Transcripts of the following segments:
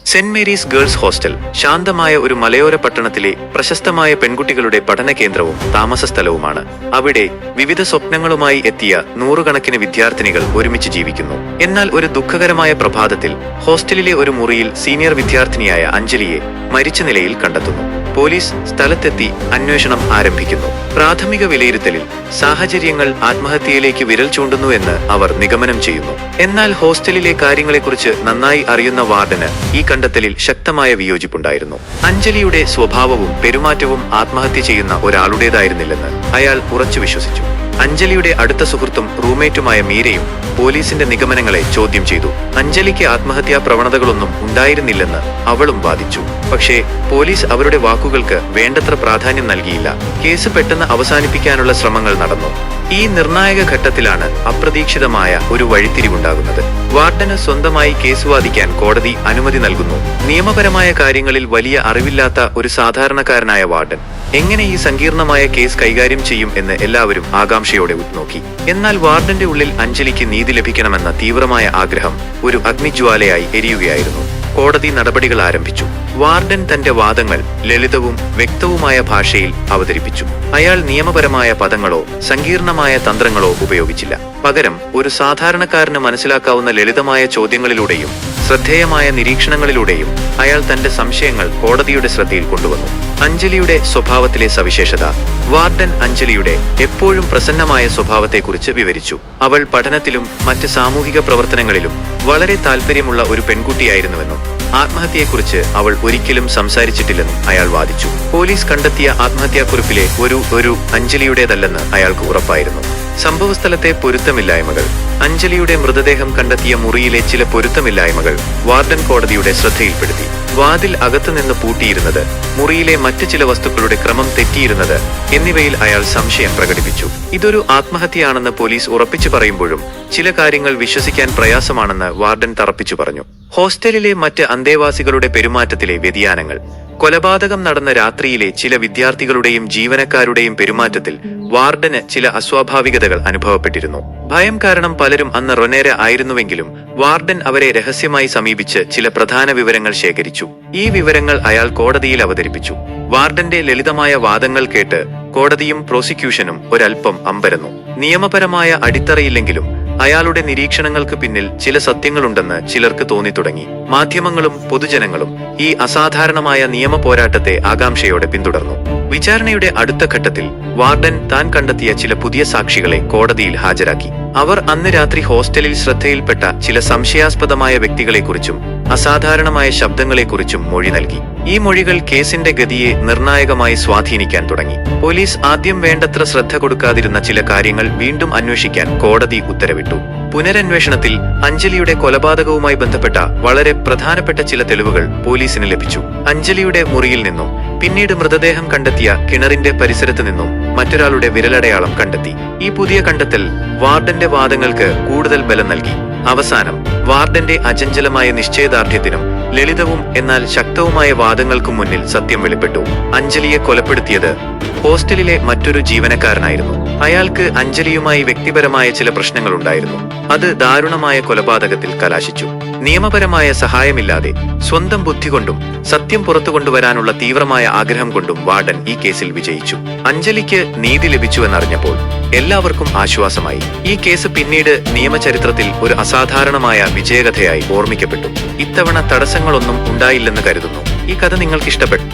Saint Mary's girls hostel ശാന്തമായ ഒരു മലയോര പട്ടണത്തിലെ പ്രശസ്തമായ പെൺകുട്ടികളുടെ പഠന കേന്ദ്രവും താമസ സ്ഥലവുമാണ്. അവിടെ വിവിധ സ്വപ്നങ്ങളുമായി എത്തിയ നൂറുകണക്കിന് വിദ്യാർത്ഥിനികൾ ഒരുമിച്ച് ജീവിക്കുന്നു. എന്നാൽ ഒരു ദുഃഖകരമായ പ്രഭാതത്തിൽ ഹോസ്റ്റലിലെ ഒരു മുറിയിൽ സീനിയർ വിദ്യാർത്ഥിനിയായ അഞ്ജലിയെ മരിച്ച നിലയിൽ കണ്ടെത്തുന്നു. പോലീസ് സ്ഥലത്തെത്തി അന്വേഷണം ആരംഭിക്കുന്നു. പ്രാഥമിക വിലയിരുത്തലിൽ സാഹചര്യങ്ങൾ ആത്മഹത്യയിലേക്ക് വിരൽ ചൂണ്ടുന്നു എന്ന് അവർ നിഗമനം ചെയ്യുന്നു. എന്നാൽ ഹോസ്റ്റലിലെ കാര്യങ്ങളെക്കുറിച്ച് നന്നായി അറിയുന്ന വാർഡന് ഈ കണ്ടെത്തലിൽ ശക്തമായ വിയോജിപ്പുണ്ടായിരുന്നു. അഞ്ജലിയുടെ സ്വഭാവവും പെരുമാറ്റവും ആത്മഹത്യ ചെയ്യുന്ന ഒരാളുടേതായിരുന്നില്ലെന്ന് അയാൾ ഉറച്ചു വിശ്വസിച്ചു. അഞ്ജലിയുടെ അടുത്ത സുഹൃത്തും റൂംമേറ്റുമായ മീരയും പോലീസിന്റെ നിഗമനങ്ങളെ ചോദ്യം ചെയ്തു. അഞ്ജലിക്ക് ആത്മഹത്യാ പ്രവണതകളൊന്നും ഉണ്ടായിരുന്നില്ലെന്ന് അവളും വാദിച്ചു. പക്ഷേ പോലീസ് അവരുടെ വാക്കുകൾക്ക് വേണ്ടത്ര പ്രാധാന്യം നൽകിയില്ല. കേസ് പെട്ടെന്ന് അവസാനിപ്പിക്കാനുള്ള ശ്രമങ്ങൾ നടന്നു. ഈ നിർണായക ഘട്ടത്തിലാണ് അപ്രതീക്ഷിതമായ ഒരു വഴിത്തിരിവുണ്ടാകുന്നത്. വാർഡന് സ്വന്തമായി കേസ് വാദിക്കാൻ കോടതി അനുമതി നൽകുന്നു. നിയമപരമായ കാര്യങ്ങളിൽ വലിയ അറിവില്ലാത്ത ഒരു സാധാരണക്കാരനായ വാർഡൻ എങ്ങനെ ഈ സങ്കീർണമായ കേസ് കൈകാര്യം ചെയ്യും എന്ന് എല്ലാവരും ആകാംക്ഷയോടെ ഉറ്റുനോക്കി. എന്നാൽ വാർഡന്റെ ഉള്ളിൽ അഞ്ജലിക്ക് നീതി ലഭിക്കണമെന്ന തീവ്രമായ ആഗ്രഹം ഒരു അഗ്നിജ്വാലയായി എരിയുകയായിരുന്നു. കോടതി നടപടികൾ ആരംഭിച്ചു. വാർഡൻ തന്റെ വാദങ്ങൾ ലളിതവും വ്യക്തവുമായ ഭാഷയിൽ അവതരിപ്പിച്ചു. അയാൾ നിയമപരമായ പദങ്ങളോ സങ്കീർണമായ തന്ത്രങ്ങളോ ഉപയോഗിച്ചില്ല. പകരം ഒരു സാധാരണക്കാരന് മനസ്സിലാക്കാവുന്ന ലളിതമായ ചോദ്യങ്ങളിലൂടെയും ശ്രദ്ധേയമായ നിരീക്ഷണങ്ങളിലൂടെയും അയാൾ തന്റെ സംശയങ്ങൾ കോടതിയുടെ ശ്രദ്ധയിൽ കൊണ്ടുവന്നു. അഞ്ജലിയുടെ സ്വഭാവത്തിലെ സവിശേഷത. വാർഡൻ അഞ്ജലിയുടെ എപ്പോഴും പ്രസന്നമായ സ്വഭാവത്തെക്കുറിച്ച് വിവരിച്ചു. അവൾ പഠനത്തിലും മറ്റ് സാമൂഹിക പ്രവർത്തനങ്ങളിലും വളരെ താല്പര്യമുള്ള ഒരു പെൺകുട്ടിയായിരുന്നുവെന്നും ആത്മഹത്യയെക്കുറിച്ച് അവൾ ഒരിക്കലും സംസാരിച്ചിട്ടില്ലെന്നും അയാൾ വാദിച്ചു. പോലീസ് കണ്ടെത്തിയ ആത്മഹത്യാക്കുറിപ്പിലെ ഒരു അഞ്ജലിയുടേതല്ലെന്ന് അയാൾക്ക് ഉറപ്പായിരുന്നു. സംഭവസ്ഥലത്തെ പൊരുത്തമില്ലായ്മകൾ. അഞ്ജലിയുടെ മൃതദേഹം കണ്ടെത്തിയ മുറിയിലെ ചില പൊരുത്തമില്ലായ്മകൾ വാർഡൻ കോടതിയുടെ ശ്രദ്ധയിൽപ്പെടുത്തി. വാതിൽ അകത്തുനിന്ന് പൂട്ടിയിരുന്നത്, മുറിയിലെ മറ്റ് ചില വസ്തുക്കളുടെ ക്രമം തെറ്റിയിരുന്നത് എന്നിവയിൽ അയാൾ സംശയം പ്രകടിപ്പിച്ചു. ഇതൊരു ആത്മഹത്യയാണെന്ന് പോലീസ് ഉറപ്പിച്ചു പറയുമ്പോഴും ചില കാര്യങ്ങൾ വിശ്വസിക്കാൻ പ്രയാസമാണെന്ന് വാർഡൻ തറപ്പിച്ചു പറഞ്ഞു. ഹോസ്റ്റലിലെ മറ്റ് അന്തേവാസികളുടെ പെരുമാറ്റത്തിലെ വ്യതിയാനങ്ങൾ. കൊലപാതകം നടന്ന രാത്രിയിലെ ചില വിദ്യാർത്ഥികളുടെയും ജീവനക്കാരുടെയും പെരുമാറ്റത്തിൽ വാർഡന് ചില അസ്വാഭാവികതകൾ അനുഭവപ്പെട്ടിരുന്നു. ഭയം കാരണം പലരും അന്ന് റൊനേര ആയിരുന്നുവെങ്കിലും വാർഡൻ അവരെ രഹസ്യമായി സമീപിച്ച് ചില പ്രധാന വിവരങ്ങൾ ശേഖരിച്ചു. ഈ വിവരങ്ങൾ അയാൾ കോടതിയിൽ അവതരിപ്പിച്ചു. വാർഡന്റെ ലളിതമായ വാദങ്ങൾ കേട്ട് കോടതിയും പ്രോസിക്യൂഷനും ഒരൽപ്പം അമ്പരന്നു. നിയമപരമായ അടിത്തറയില്ലെങ്കിലും അയാളുടെ നിരീക്ഷണങ്ങൾക്ക് പിന്നിൽ ചില സത്യങ്ങളുണ്ടെന്ന് ചിലർക്ക് തോന്നിത്തുടങ്ങി. മാധ്യമങ്ങളും പൊതുജനങ്ങളും ഈ അസാധാരണമായ നിയമ പോരാട്ടത്തെ ആകാംക്ഷയോടെ പിന്തുടർന്നു. വിചാരണയുടെ അടുത്ത ഘട്ടത്തിൽ വാർഡൻ താൻ കണ്ടെത്തിയ ചില പുതിയ സാക്ഷികളെ കോടതിയിൽ ഹാജരാക്കി. അവർ അന്ന് രാത്രി ഹോസ്റ്റലിൽ ശ്രദ്ധയിൽപ്പെട്ട ചില സംശയാസ്പദമായ വ്യക്തികളെക്കുറിച്ചും അസാധാരണമായ ശബ്ദങ്ങളെക്കുറിച്ചും മൊഴി നൽകി. ഈ മൊഴികൾ കേസിന്റെ ഗതിയെ നിർണായകമായി സ്വാധീനിക്കാൻ തുടങ്ങി. പോലീസ് ആദ്യം വേണ്ടത്ര ശ്രദ്ധ കൊടുക്കാതിരുന്ന ചില കാര്യങ്ങൾ വീണ്ടും അന്വേഷിക്കാൻ കോടതി ഉത്തരവിട്ടു. പുനരന്വേഷണത്തിൽ അഞ്ജലിയുടെ കൊലപാതകവുമായി ബന്ധപ്പെട്ട വളരെ പ്രധാനപ്പെട്ട ചില തെളിവുകൾ പോലീസിന് ലഭിച്ചു. അഞ്ജലിയുടെ മുറിയിൽ നിന്നും പിന്നീട് മൃതദേഹം കണ്ടെത്തിയ കിണറിന്റെ പരിസരത്ത് നിന്നും മറ്റൊരാളുടെ വിരലടയാളം കണ്ടെത്തി. ഈ പുതിയ കണ്ടെത്തൽ വാർഡന്റെ വാദങ്ങൾക്ക് കൂടുതൽ ബലം നൽകി. അവസാനം വാർഡന്റെ അചഞ്ചലമായ നിശ്ചയദാർഢ്യത്തിനും ലളിതവും എന്നാൽ ശക്തവുമായ വാദങ്ങൾക്കും മുന്നിൽ സത്യം വെളിപ്പെട്ടു. അഞ്ജലിയെ കൊലപ്പെടുത്തിയത് ഹോസ്റ്റലിലെ മറ്റൊരു ജീവനക്കാരനായിരുന്നു. അയാൾക്ക് അഞ്ജലിയുമായി വ്യക്തിപരമായ ചില പ്രശ്നങ്ങളുണ്ടായിരുന്നു. അത് ദാരുണമായ കൊലപാതകത്തിൽ കലാശിച്ചു. നിയമപരമായ സഹായമില്ലാതെ സ്വന്തം ബുദ്ധി കൊണ്ടും സത്യം പുറത്തു കൊണ്ടുവരാനുള്ള തീവ്രമായ ആഗ്രഹം കൊണ്ടും വാർഡൻ ഈ കേസിൽ വിജയിച്ചു. അഞ്ജലിക്ക് നീതി ലഭിച്ചുവെന്നറിഞ്ഞപ്പോൾ എല്ലാവർക്കും ആശ്വാസമായി. ഈ കേസ് പിന്നീട് നിയമചരിത്രത്തിൽ ഒരു അസാധാരണമായ വിജയകഥയായി ഓർമ്മിക്കപ്പെട്ടു. ഇത്തവണ തടസ്സങ്ങളൊന്നും ഉണ്ടായില്ലെന്ന് കരുതുന്നു. ഈ കഥ നിങ്ങൾക്ക് ഇഷ്ടപ്പെട്ടു?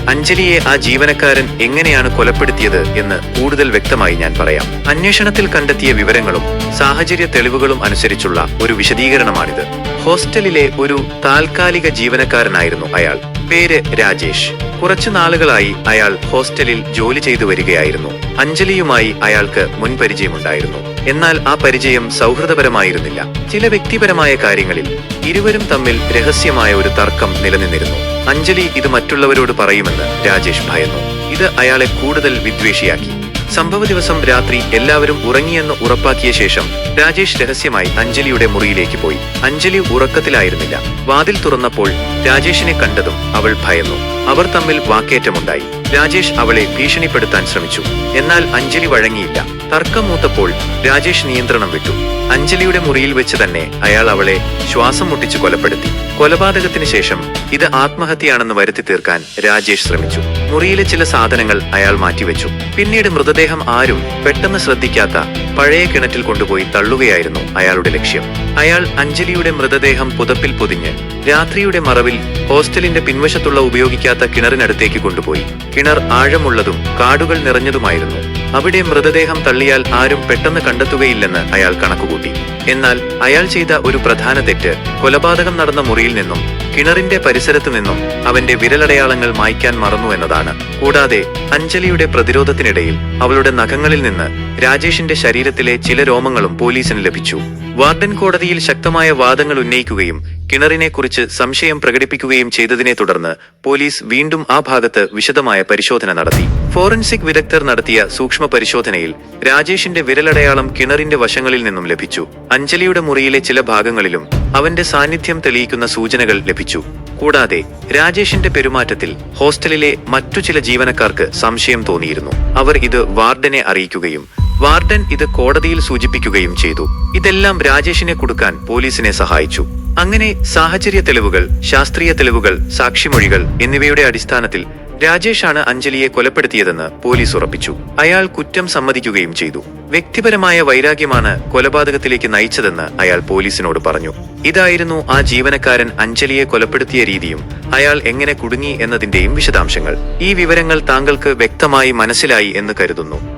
അഞ്ജലിയെ ആ ജീവനക്കാരൻ എങ്ങനെയാണ് കൊലപ്പെടുത്തിയത് എന്ന് കൂടുതൽ വ്യക്തമായി ഞാൻ പറയാം. അന്വേഷണത്തിൽ കണ്ടെത്തിയ വിവരങ്ങളും സാഹചര്യ തെളിവുകളും അനുസരിച്ചുള്ള ഒരു വിശദീകരണമാണിത്. ഹോസ്റ്റലിലെ ഒരു താൽക്കാലിക ജീവനക്കാരനായിരുന്നു അയാൾ. പേര് രാജേഷ്. കുറച്ചു നാളുകളായി അയാൾ ഹോസ്റ്റലിൽ ജോലി ചെയ്തു വരികയായിരുന്നു. അഞ്ജലിയുമായി അയാൾക്ക് മുൻപരിചയമുണ്ടായിരുന്നു. എന്നാൽ ആ പരിചയം സൗഹൃദപരമായിരുന്നില്ല. ചില വ്യക്തിപരമായ കാര്യങ്ങളിൽ ഇരുവരും തമ്മിൽ രഹസ്യമായ ഒരു തർക്കം നിലനിന്നിരുന്നു. അഞ്ജലി ഇത് മറ്റുള്ളവരോട് പറയുമെന്ന് രാജേഷ് ഭയന്നു. ഇത് അയാളെ കൂടുതൽ വിദ്വേഷിയാക്കി. സംഭവ ദിവസം രാത്രി എല്ലാവരും ഉറങ്ങിയെന്ന് ഉറപ്പാക്കിയ ശേഷം രാജേഷ് രഹസ്യമായി അഞ്ജലിയുടെ മുറിയിലേക്ക് പോയി. അഞ്ജലി ഉറക്കത്തിലായിരുന്നില്ല. വാതിൽ തുറന്നപ്പോൾ രാജേഷിനെ കണ്ടതും അവൾ ഭയന്നു. അവർ തമ്മിൽ വാക്കേറ്റമുണ്ടായി. രാജേഷ് അവളെ ഭീഷണിപ്പെടുത്താൻ ശ്രമിച്ചു. എന്നാൽ അഞ്ജലി വഴങ്ങിയില്ല. തർക്കം മൂത്തപ്പോൾ രാജേഷ് നിയന്ത്രണം വിട്ടു. അഞ്ജലിയുടെ മുറിയിൽ വെച്ച് തന്നെ അയാൾ അവളെ ശ്വാസം മുട്ടിച്ച് കൊലപ്പെടുത്തി. കൊലപാതകത്തിന് ശേഷം ഇത് ആത്മഹത്യയാണെന്ന് വരുത്തി തീർക്കാൻ രാജേഷ് ശ്രമിച്ചു. മുറിയിലെ ചില സാധനങ്ങൾ അയാൾ മാറ്റിവെച്ചു. പിന്നീട് മൃതദേഹം ആരും പെട്ടെന്ന് ശ്രദ്ധിക്കാത്ത പഴയ കിണറ്റിൽ കൊണ്ടുപോയി തള്ളുകയായിരുന്നു അയാളുടെ ലക്ഷ്യം. അയാൾ അഞ്ജലിയുടെ മൃതദേഹം പുതപ്പിൽ പൊതിഞ്ഞ് രാത്രിയുടെ മറവിൽ ഹോസ്റ്റലിന്റെ പിൻവശത്തുള്ള ഉപയോഗിക്കാത്ത കിണറിനടുത്തേക്ക് കൊണ്ടുപോയി. കിണർ ആഴമുള്ളതും കാടുകൾ നിറഞ്ഞതുമായിരുന്നു. അവിടെ മൃതദേഹം തള്ളിയാൽ ആരും പെട്ടെന്ന് കണ്ടെത്തുകയില്ലെന്ന് അയാൾ കണക്കുകൂട്ടി. എന്നാൽ അയാൾ ചെയ്ത ഒരു പ്രധാന തെറ്റ് കൊലപാതകം നടന്ന മുറിയിൽ നിന്നും കിണറിന്റെ പരിസരത്തു നിന്നും അവന്റെ വിരലടയാളങ്ങൾ മായ്ക്കാൻ മറന്നു എന്നതാണ്. കൂടാതെ അഞ്ജലിയുടെ പ്രതിരോധത്തിനിടയിൽ അവളുടെ നഖങ്ങളിൽ നിന്ന് രാജേഷിന്റെ ശരീരത്തിലെ ചില രോമങ്ങളും പോലീസിന് ലഭിച്ചു. വാർഡൻ കോടതിയിൽ ശക്തമായ വാദങ്ങൾ ഉന്നയിക്കുകയും കിണറിനെ കുറിച്ച് സംശയം പ്രകടിപ്പിക്കുകയും ചെയ്തതിനെ തുടർന്ന് പോലീസ് വീണ്ടും ആ ഭാഗത്ത് വിശദമായ പരിശോധന നടത്തി. ഫോറൻസിക് വിദഗ്ധർ നടത്തിയ സൂക്ഷ്മ പരിശോധനയിൽ രാജേഷിന്റെ വിരലടയാളം കിണറിന്റെ വശങ്ങളിൽ നിന്നും ലഭിച്ചു. അഞ്ജലിയുടെ മുറിയിലെ ചില ഭാഗങ്ങളിലും അവന്റെ സാന്നിധ്യം തെളിയിക്കുന്ന സൂചനകൾ ലഭിച്ചു. കൂടാതെ രാജേഷിന്റെ പെരുമാറ്റത്തിൽ ഹോസ്റ്റലിലെ മറ്റു ചില ജീവനക്കാർക്ക് സംശയം തോന്നിയിരുന്നു. അവർ ഇത് വാർഡനെ അറിയിക്കുകയും വാർഡൻ ഇത് കോടതിയിൽ സൂചിപ്പിക്കുകയും ചെയ്തു. ഇതെല്ലാം രാജേഷിനെ കുടുക്കാൻ പോലീസിനെ സഹായിച്ചു. അങ്ങനെ സാഹചര്യ തെളിവുകൾ, ശാസ്ത്രീയ തെളിവുകൾ, സാക്ഷിമൊഴികൾ എന്നിവയുടെ അടിസ്ഥാനത്തിൽ രാജേഷാണ് അഞ്ജലിയെ കൊലപ്പെടുത്തിയതെന്ന് പോലീസ് ഉറപ്പിച്ചു. അയാൾ കുറ്റം സമ്മതിക്കുകയും ചെയ്തു. വ്യക്തിപരമായ വൈരാഗ്യമാണ് കൊലപാതകത്തിലേക്ക് നയിച്ചതെന്ന് അയാൾ പോലീസിനോട് പറഞ്ഞു. ഇതായിരുന്നു ആ ജീവനക്കാരൻ അഞ്ജലിയെ കൊലപ്പെടുത്തിയ രീതിയും അയാൾ എങ്ങനെ കുടുങ്ങി എന്നതിന്റെയും വിശദാംശങ്ങൾ. ഈ വിവരങ്ങൾ താങ്കൾക്ക് വ്യക്തമായി മനസ്സിലായി എന്ന് കരുതുന്നു.